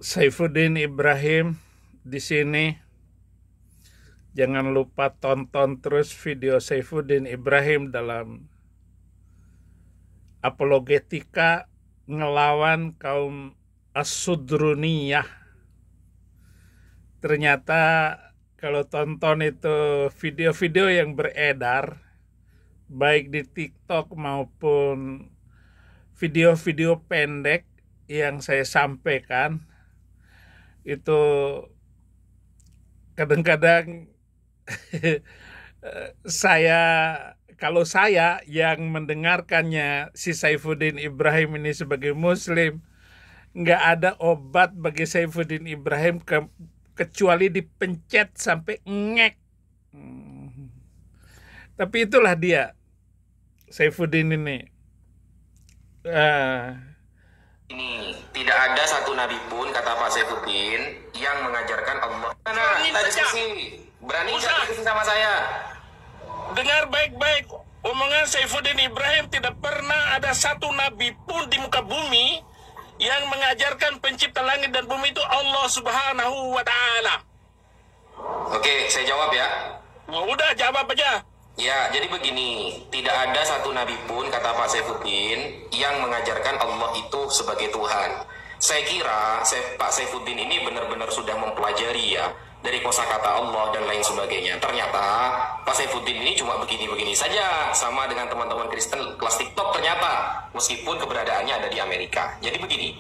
Saifuddin Ibrahim di sini. Jangan lupa tonton terus video Saifuddin Ibrahim dalam apologetika ngelawan kaum As-Sudruniyah. Ternyata kalau tonton itu video-video yang beredar, baik di TikTok maupun video-video pendek yang saya sampaikan, itu kadang-kadang kalau saya yang mendengarkannya, si Saifuddin Ibrahim ini sebagai Muslim, nggak ada obat bagi Saifuddin Ibrahim kecuali dipencet sampai ngek. Tapi itulah dia, Saifuddin ini. Ini tidak ada satu nabi pun, kata Pak Saifuddin, yang mengajarkan Allah. Kita diskusi. Berani nggak diskusi sama saya? Dengar baik-baik omongan Saifuddin Ibrahim. Tidak pernah ada satu nabi pun di muka bumi yang mengajarkan pencipta langit dan bumi itu Allah Subhanahu wa Ta'ala. Oke, saya jawab ya. Udah jawab aja. Ya, jadi begini, tidak ada satu nabi pun, kata Pak Saifuddin, yang mengajarkan Allah itu sebagai Tuhan. Saya kira Pak Saifuddin ini benar-benar sudah mempelajari ya, dari kosakata Allah dan lain sebagainya. Ternyata Pak Saifuddin ini cuma begini-begini saja, sama dengan teman-teman Kristen kelas TikTok ternyata, meskipun keberadaannya ada di Amerika. Jadi begini,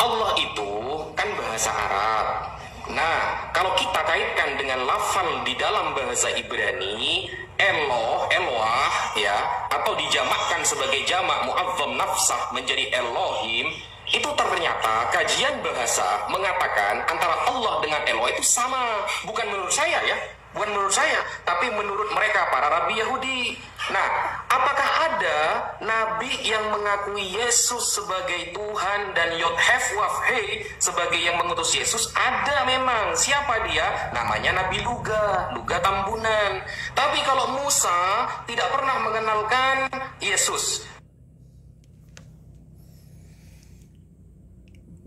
Allah itu kan bahasa Arab. Nah, kalau kita kaitkan dengan lafal di dalam bahasa Ibrani, Eloah ya, atau dijamakkan sebagai jamak mu'azzam nafsah menjadi Elohim, itu ternyata kajian bahasa mengatakan antara Allah dengan Eloah itu sama. Bukan menurut saya ya, bukan menurut saya, tapi menurut mereka para rabi Yahudi. Nah, apakah ada nabi yang mengakui Yesus sebagai Tuhan dan Yod-Hef-Waf-He sebagai yang mengutus Yesus? Ada memang. Siapa dia? Namanya Nabi Luga Tambunan. Tapi kalau Musa tidak pernah mengenalkan Yesus.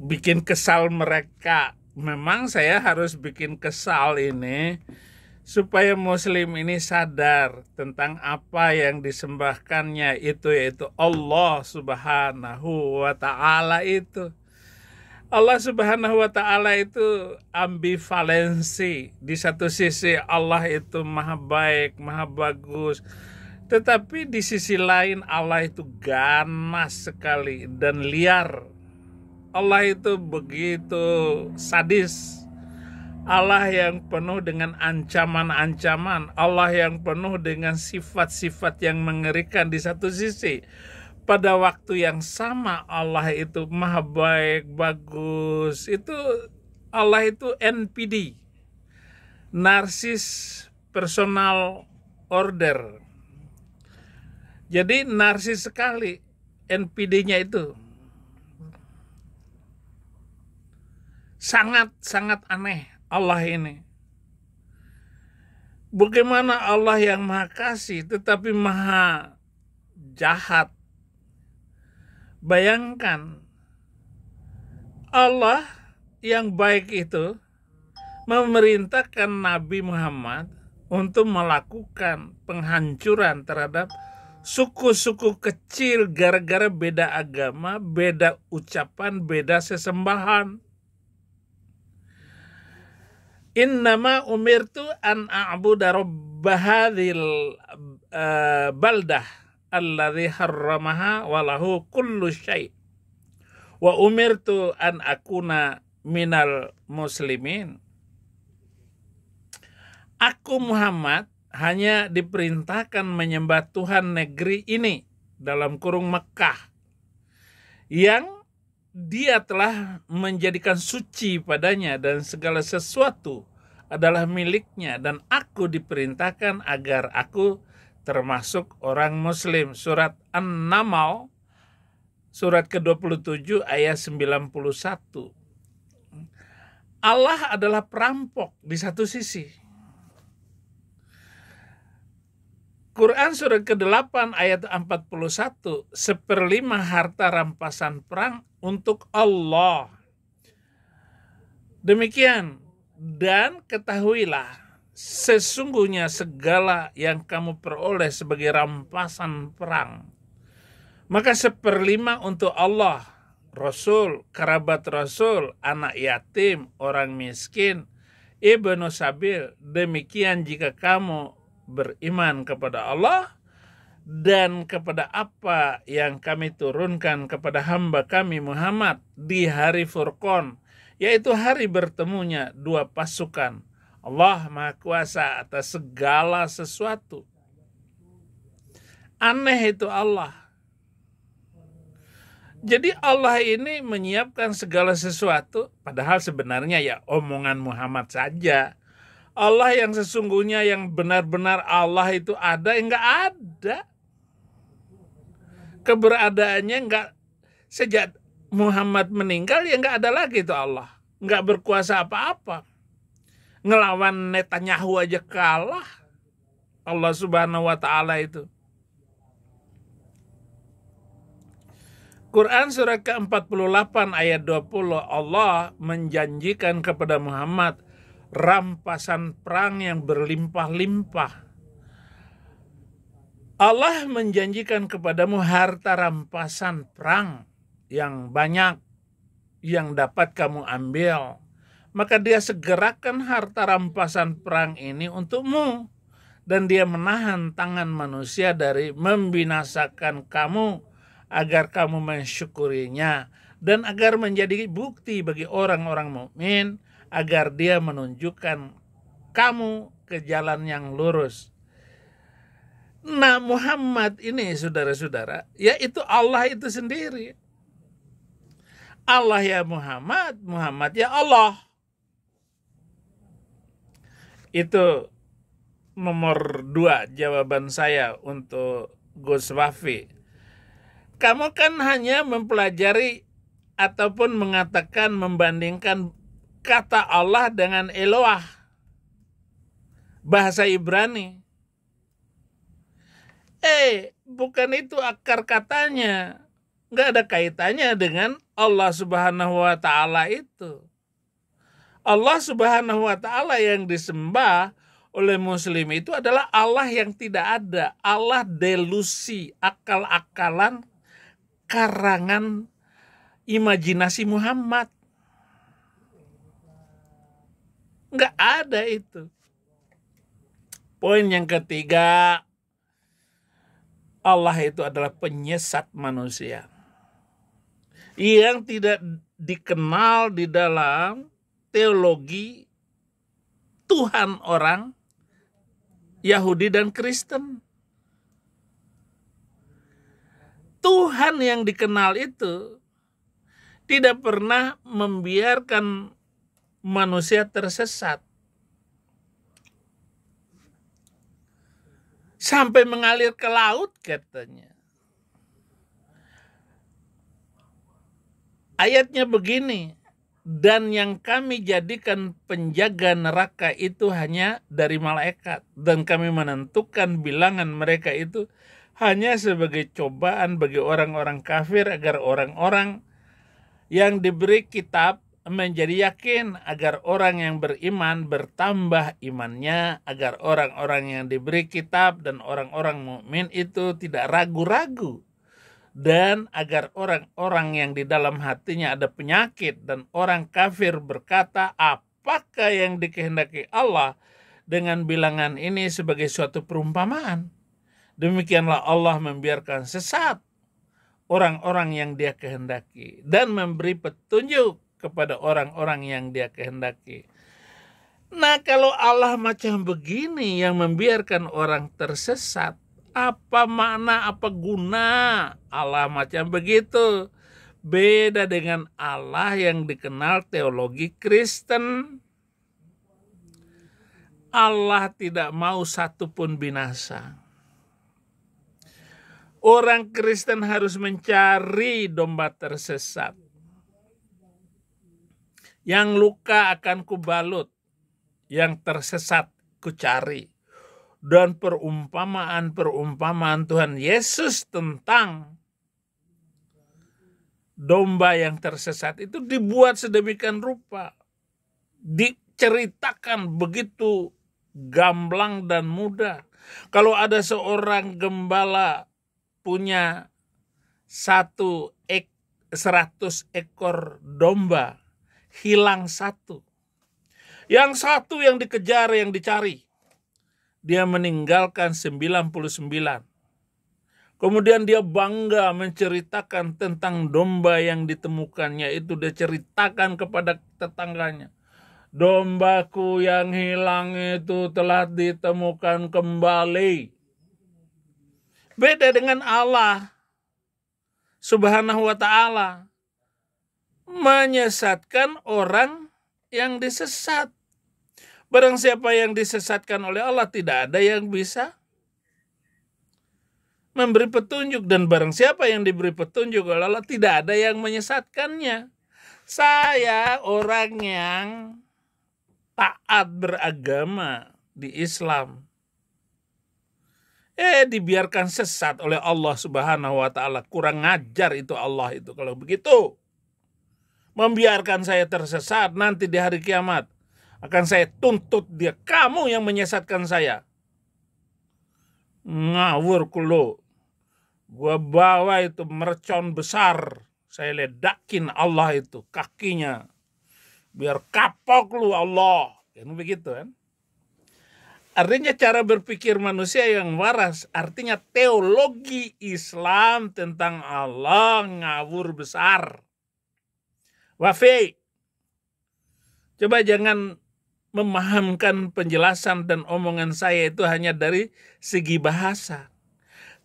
Bikin kesal mereka. Memang saya harus bikin kesal ini supaya Muslim ini sadar tentang apa yang disembahkannya itu, yaitu Allah Subhanahu wa Ta'ala itu. Allah Subhanahu wa Ta'ala itu ambivalensi. Di satu sisi Allah itu maha baik, maha bagus, tetapi di sisi lain Allah itu ganas sekali dan liar. Allah itu begitu sadis. Allah yang penuh dengan ancaman-ancaman. Allah yang penuh dengan sifat-sifat yang mengerikan di satu sisi. Pada waktu yang sama Allah itu maha baik, bagus. Itu Allah itu NPD. Narsis personal order. Jadi narsis sekali NPD-nya itu. Sangat-sangat aneh Allah ini. Bagaimana Allah yang maha kasih tetapi maha jahat. Bayangkan Allah yang baik itu memerintahkan Nabi Muhammad untuk melakukan penghancuran terhadap suku-suku kecil gara-gara beda agama, beda ucapan, beda sesembahan. Innama umirtu an a'budu rabba hadhil baldah alladhi harramaha walahu kullu syai' wa umirtu an akuna minal muslimin. Aku Muhammad hanya diperintahkan menyembah Tuhan negeri ini, dalam kurung Mekah, yang Dia telah menjadikan suci padanya dan segala sesuatu adalah miliknya, dan aku diperintahkan agar aku termasuk orang muslim. Surat An-Naml surat ke-27 ayat 91. Allah adalah perampok di satu sisi. Quran surat ke-8 ayat 41, 1/5 harta rampasan perang untuk Allah. Demikian, dan ketahuilah, sesungguhnya segala yang kamu peroleh sebagai rampasan perang, maka 1/5 untuk Allah, Rasul, kerabat Rasul, anak yatim, orang miskin, ibnu sabil. Demikian jika kamu beriman kepada Allah dan kepada apa yang kami turunkan kepada hamba kami Muhammad di hari Furqan, yaitu hari bertemunya dua pasukan. Allah Maha Kuasa atas segala sesuatu. Aneh itu Allah. Jadi Allah ini menyiapkan segala sesuatu, padahal sebenarnya ya omongan Muhammad saja. Allah yang sesungguhnya, yang benar-benar Allah itu ada, enggak ada. Keberadaannya enggak, sejak Muhammad meninggal ya enggak ada lagi itu Allah. Enggak berkuasa apa-apa. Ngelawan Netanyahu aja kalah Allah Subhanahu wa ta'ala itu. Quran surah ke-48 ayat 20, Allah menjanjikan kepada Muhammad rampasan perang yang berlimpah-limpah. Allah menjanjikan kepadamu harta rampasan perang yang banyak yang dapat kamu ambil. Maka dia segerakan harta rampasan perang ini untukmu. Dan dia menahan tangan manusia dari membinasakan kamu, agar kamu mensyukurinya, dan agar menjadi bukti bagi orang-orang mukmin, agar dia menunjukkan kamu ke jalan yang lurus. Nah, Muhammad ini saudara-saudara, yaitu Allah itu sendiri. Allah ya Muhammad, Muhammad ya Allah. Itu nomor 2 jawaban saya untuk Gus Wafi. Kamu kan hanya mempelajari ataupun mengatakan, membandingkan kata Allah dengan Eloah, bahasa Ibrani. Bukan itu akar katanya. Nggak ada kaitannya dengan Allah Subhanahu wa ta'ala itu. Allah Subhanahu wa ta'ala yang disembah oleh Muslim itu adalah Allah yang tidak ada. Allah delusi, akal-akalan, karangan imajinasi Muhammad. Nggak ada itu. Poin yang ketiga, Allah itu adalah penyesat manusia yang tidak dikenal di dalam teologi Tuhan orang Yahudi dan Kristen. Tuhan yang dikenal itu tidak pernah membiarkan manusia tersesat sampai mengalir ke laut katanya. Ayatnya begini, dan yang kami jadikan penjaga neraka itu hanya dari malaikat, dan kami menentukan bilangan mereka itu hanya sebagai cobaan bagi orang-orang kafir, agar orang-orang yang diberi kitab menjadi yakin, agar orang yang beriman bertambah imannya, agar orang-orang yang diberi kitab dan orang-orang mukmin itu tidak ragu-ragu, dan agar orang-orang yang di dalam hatinya ada penyakit dan orang kafir berkata, apakah yang dikehendaki Allah dengan bilangan ini sebagai suatu perumpamaan? Demikianlah Allah membiarkan sesat orang-orang yang Dia kehendaki dan memberi petunjuk kepada orang-orang yang Dia kehendaki. Nah, kalau Allah macam begini yang membiarkan orang tersesat, apa makna, apa guna Allah macam begitu? Beda dengan Allah yang dikenal teologi Kristen. Allah tidak mau satupun binasa. Orang Kristen harus mencari domba tersesat. Yang luka akan kubalut, yang tersesat kucari. Dan perumpamaan Tuhan Yesus tentang domba yang tersesat itu dibuat sedemikian rupa. diceritakan begitu gamblang dan mudah. Kalau ada seorang gembala punya 100 ekor domba, hilang satu. Yang satu yang dikejar, yang dicari. Dia meninggalkan 99. Kemudian dia bangga menceritakan tentang domba yang ditemukannya itu. Dia ceritakan kepada tetangganya. Dombaku yang hilang itu telah ditemukan kembali. Beda dengan Allah Subhanahu wa ta'ala. Menyesatkan orang yang disesat. Barang siapa yang disesatkan oleh Allah, tidak ada yang bisa memberi petunjuk, dan barang siapa yang diberi petunjuk oleh Allah, tidak ada yang menyesatkannya. Saya orang yang taat beragama di Islam, dibiarkan sesat oleh Allah Subhanahu wa ta'ala. Kurang ngajar itu Allah itu kalau begitu. Membiarkan saya tersesat, nanti di hari kiamat akan saya tuntut dia. Kamu yang menyesatkan saya. Ngawur kulo. Gua bawa itu mercon besar. Saya ledakin Allah itu kakinya. Biar kapok lu Allah. Kan begitu kan. Artinya cara berpikir manusia yang waras. Artinya teologi Islam tentang Allah ngawur besar. Wafi. Coba jangan memahamkan penjelasan dan omongan saya itu hanya dari segi bahasa.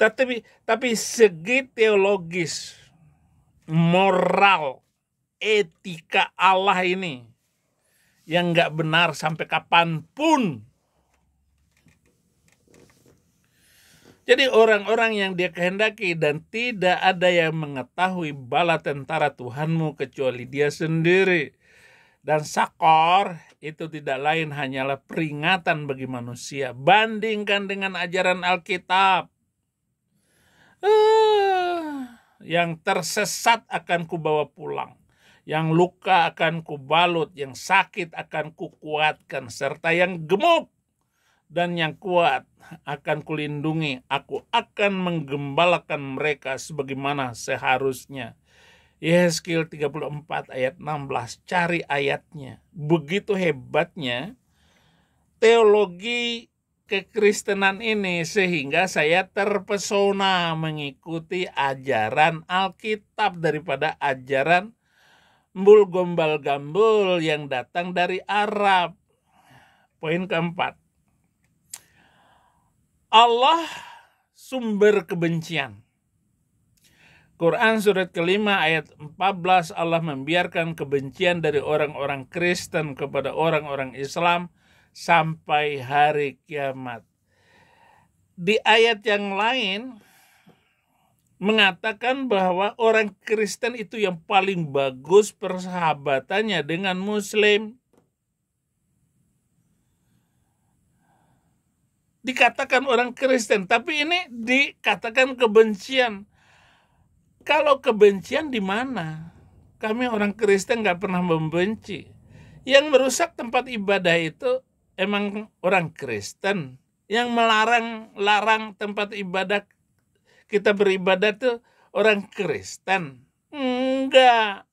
Tapi segi teologis, moral, etika Allah ini yang gak benar sampai kapanpun. Jadi orang-orang yang dia kehendaki dan tidak ada yang mengetahui bala tentara Tuhanmu kecuali dia sendiri. Dan sakor itu tidak lain hanyalah peringatan bagi manusia. Bandingkan dengan ajaran Alkitab. Yang tersesat akan kubawa pulang. Yang luka akan kubalut. Yang sakit akan kukuatkan. Serta yang gemuk dan yang kuat akan kulindungi. Aku akan menggembalakan mereka sebagaimana seharusnya. Yehezkiel 34 ayat 16. Cari ayatnya. Begitu hebatnya teologi kekristenan ini sehingga saya terpesona mengikuti ajaran Alkitab daripada ajaran mbul gombal gambul yang datang dari Arab. Poin keempat. Allah sumber kebencian. Quran surat kelima ayat 14, Allah membiarkan kebencian dari orang-orang Kristen kepada orang-orang Islam sampai hari kiamat. Di ayat yang lain mengatakan bahwa orang Kristen itu yang paling bagus persahabatannya dengan Muslim. Dikatakan orang Kristen, tapi ini dikatakan kebencian. Kalau kebencian di mana? Kami orang Kristen nggak pernah membenci. Yang merusak tempat ibadah itu emang orang Kristen. Yang melarang tempat ibadah kita beribadah itu orang Kristen. Enggak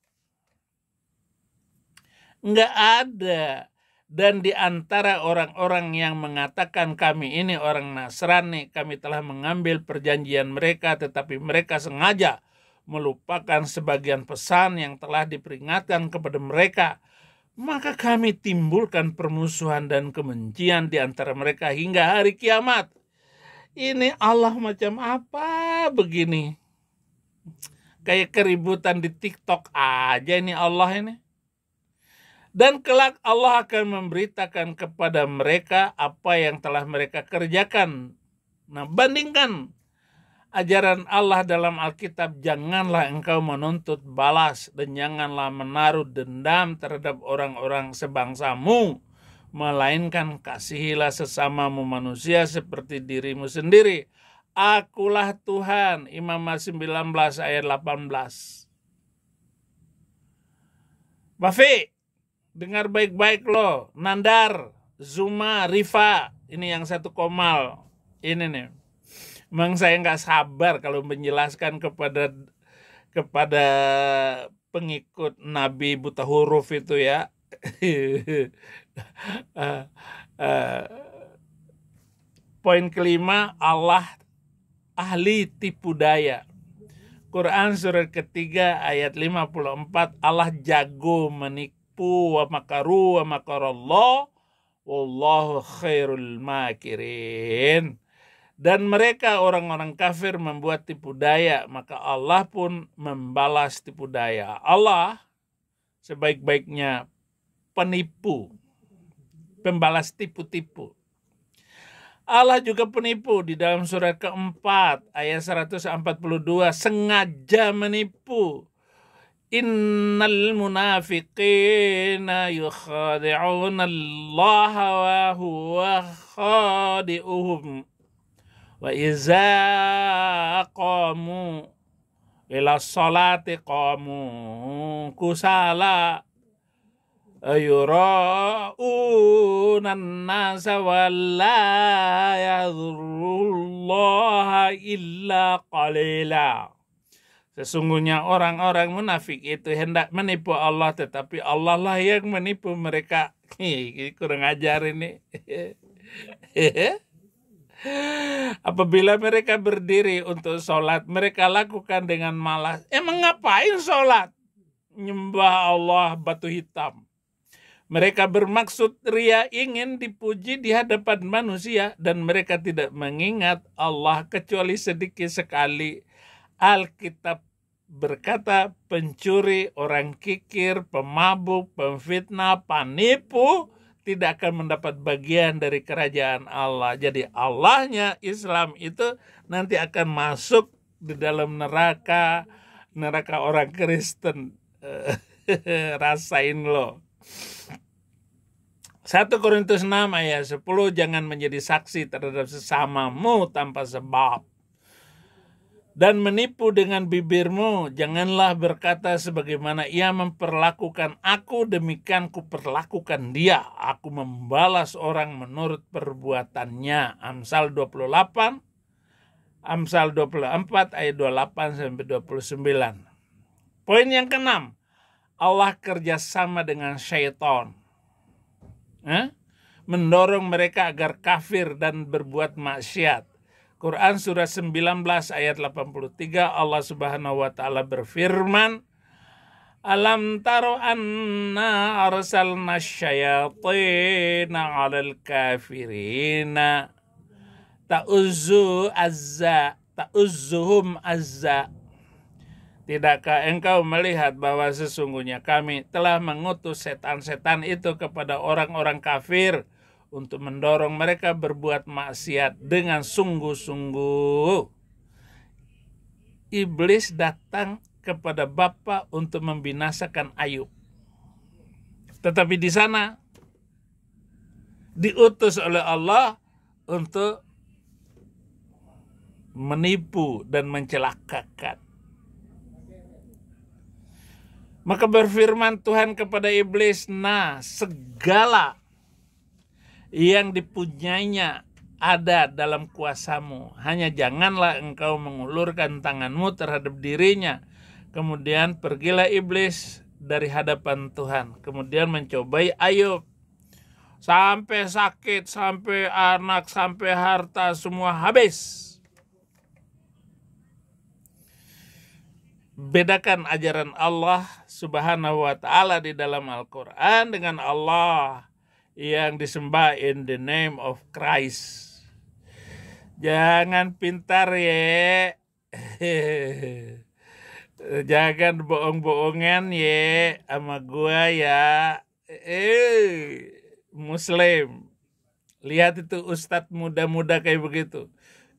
ada. Dan di antara orang-orang yang mengatakan kami ini orang Nasrani, kami telah mengambil perjanjian mereka, tetapi mereka sengaja melupakan sebagian pesan yang telah diperingatkan kepada mereka. Maka kami timbulkan permusuhan dan kebencian di antara mereka hingga hari kiamat. Ini Allah macam apa begini? Kayak keributan di TikTok aja ini Allah ini. Dan kelak Allah akan memberitakan kepada mereka apa yang telah mereka kerjakan. Nah, bandingkan ajaran Allah dalam Alkitab, janganlah engkau menuntut balas dan janganlah menaruh dendam terhadap orang-orang sebangsamu, melainkan kasihilah sesamamu manusia seperti dirimu sendiri. Akulah Tuhan. Imamat 19 ayat 18. Bafi, dengar baik-baik loh. Nandar, Zuma, Rifa, ini yang satu Komal. Ini nih. Memang saya nggak sabar kalau menjelaskan kepada pengikut Nabi buta huruf itu ya. Poin kelima, Allah ahli tipu daya. Quran surat ketiga ayat 54, Allah jago menipu, wa makaru wa makarallah wallahu khairul makirin. Dan mereka orang-orang kafir membuat tipu daya, maka Allah pun membalas tipu daya. Allah sebaik-baiknya penipu, pembalas tipu-tipu. Allah juga penipu di dalam surat keempat ayat 142, sengaja menipu. Innal munafiqina yukhadi'una Allah wa huwa khadi'uhum wa iza qamu ila sholati qamu kusala ayura'unan nasa wa la yadhurrullaha illa qalila. Sesungguhnya orang-orang munafik itu hendak menipu Allah, tetapi Allah lah yang menipu mereka. Kurang ajar ini. Apabila mereka berdiri untuk sholat, mereka lakukan dengan malas. Emang ngapain sholat? Nyembah Allah batu hitam. Mereka bermaksud ria, ingin dipuji di hadapan manusia, dan mereka tidak mengingat Allah kecuali sedikit sekali. Alkitab berkata, pencuri, orang kikir, pemabuk, pemfitnah, penipu tidak akan mendapat bagian dari kerajaan Allah. Jadi Allahnya Islam itu nanti akan masuk di dalam neraka orang Kristen. Rasain lo. 1 Korintus 6 ayat 10, jangan menjadi saksi terhadap sesamamu tanpa sebab. Dan menipu dengan bibirmu, janganlah berkata sebagaimana ia memperlakukan aku, demikian kuperlakukan dia. Aku membalas orang menurut perbuatannya. Amsal 24 ayat 28 sampai 29. Poin yang keenam, Allah kerjasama dengan syaitan. Mendorong mereka agar kafir dan berbuat maksiat. Quran surah 19 ayat 83, Allah Subhanahu wa taala berfirman, Alam taro anna arsalna syayatina 'alal kafirina ta'uzzuhum azza. Tidakkah engkau melihat bahwa sesungguhnya kami telah mengutus setan-setan itu kepada orang-orang kafir untuk mendorong mereka berbuat maksiat dengan sungguh-sungguh. Iblis datang kepada Bapa untuk membinasakan Ayub. Tetapi di sana diutus oleh Allah untuk menipu dan mencelakakan. Maka berfirman Tuhan kepada iblis, nah segala yang dipunyainya ada dalam kuasamu. Hanya janganlah engkau mengulurkan tanganmu terhadap dirinya. Kemudian pergilah iblis dari hadapan Tuhan. Kemudian mencobai Ayub. Sampai sakit, sampai anak, sampai harta, semua habis. Bedakan ajaran Allah Subhanahu wa ta'ala di dalam Al-Quran dengan Allah yang disembah in the name of Christ. Jangan pintar ya. Jangan bohong-bohongan ya sama gua ya. Muslim. Lihat itu ustadz muda-muda kayak begitu.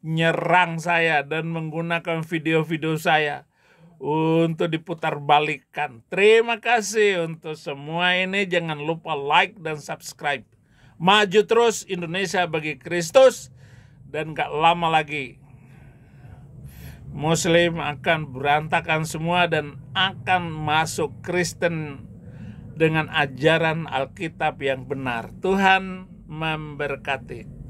Nyerang saya dan menggunakan video-video saya untuk diputar balikan. Terima kasih untuk semua ini. Jangan lupa like dan subscribe. Maju terus Indonesia bagi Kristus. Dan gak lama lagi Muslim akan berantakan semua dan akan masuk Kristen dengan ajaran Alkitab yang benar. Tuhan memberkati.